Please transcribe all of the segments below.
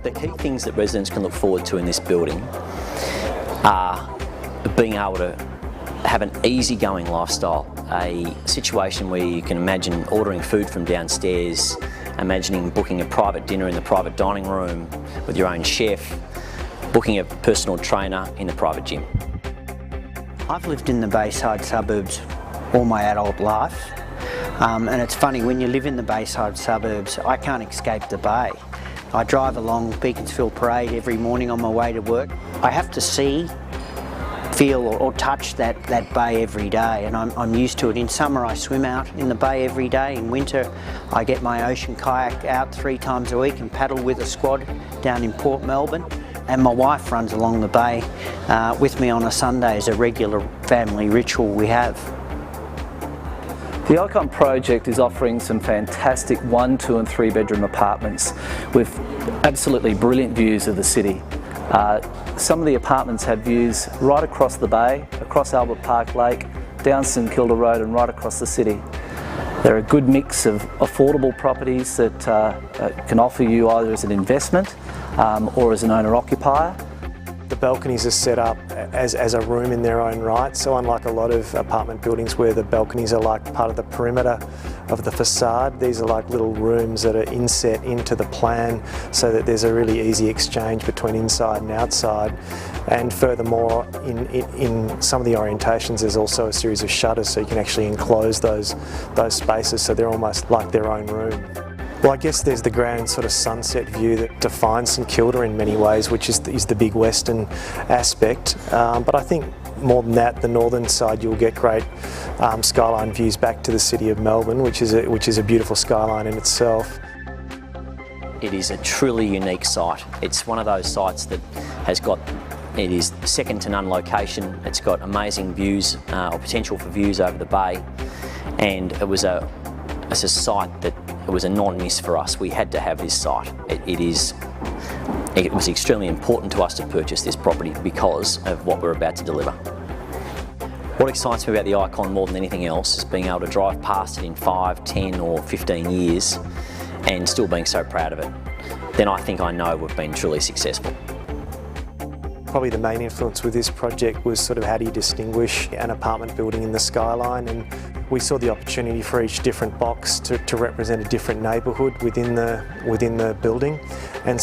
The key things that residents can look forward to in this building are being able to have an easygoing lifestyle, a situation where you can imagine ordering food from downstairs, imagining booking a private dinner in the private dining room with your own chef, booking a personal trainer in the private gym. I've lived in the Bayside suburbs all my adult life, and it's funny, when you live in the Bayside suburbs, I can't escape the bay. I drive along Beaconsfield Parade every morning on my way to work. I have to see, feel or touch that bay every day, and I'm used to it. In summer I swim out in the bay every day. In winter I get my ocean kayak out 3 times a week and paddle with a squad down in Port Melbourne. And my wife runs along the bay with me on a Sunday as a regular family ritual we have. The Icon project is offering some fantastic 1, 2 and 3 bedroom apartments with absolutely brilliant views of the city. Some of the apartments have views right across the bay, across Albert Park Lake, down St Kilda Road and right across the city. They're a good mix of affordable properties that can offer you either as an investment or as an owner-occupier. The balconies are set up as a room in their own right, so unlike a lot of apartment buildings where the balconies are like part of the perimeter of the facade, these are like little rooms that are inset into the plan so that there's a really easy exchange between inside and outside. And furthermore, in some of the orientations there's also a series of shutters so you can actually enclose those spaces so they're almost like their own room. Well, I guess there's the grand sort of sunset view that defines St Kilda in many ways, which is the big western aspect. But I think more than that, the northern side you'll get great skyline views back to the city of Melbourne, which is a beautiful skyline in itself. It is a truly unique site. It's one of those sites that it is second to none location. It's got amazing views or potential for views over the bay, and it's a site that it was a non-miss for us. We had to have this site. It was extremely important to us to purchase this property because of what we're about to deliver. What excites me about the Icon more than anything else is being able to drive past it in 5, 10 or 15 years and still being so proud of it. Then I think I know we've been truly successful. Probably the main influence with this project was sort of how do you distinguish an apartment building in the skyline, and we saw the opportunity for each different box to represent a different neighbourhood within the building, and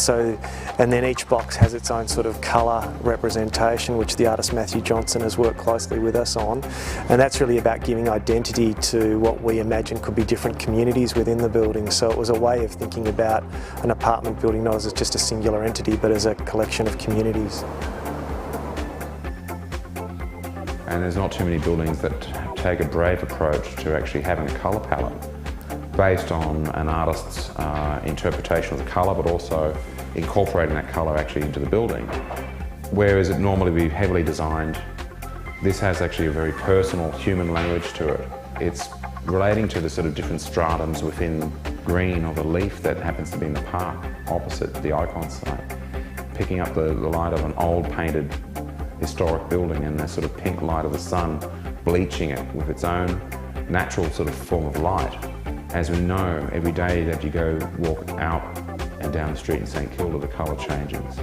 then each box has its own sort of colour representation, which the artist Matthew Johnson has worked closely with us on, and that's really about giving identity to what we imagine could be different communities within the building. So it was a way of thinking about an apartment building not as just a singular entity but as a collection of communities. And there's not too many buildings that take a brave approach to actually having a colour palette based on an artist's interpretation of the colour, but also incorporating that colour actually into the building. Whereas it normally would be heavily designed, this has actually a very personal human language to it. It's relating to the sort of different stratums within green or the leaf that happens to be in the park opposite the Icon site, picking up the light of an old painted historic building and the sort of pink light of the sun, bleaching it with its own natural sort of form of light. As we know, every day that you go walk out and down the street in St Kilda, the colour changes.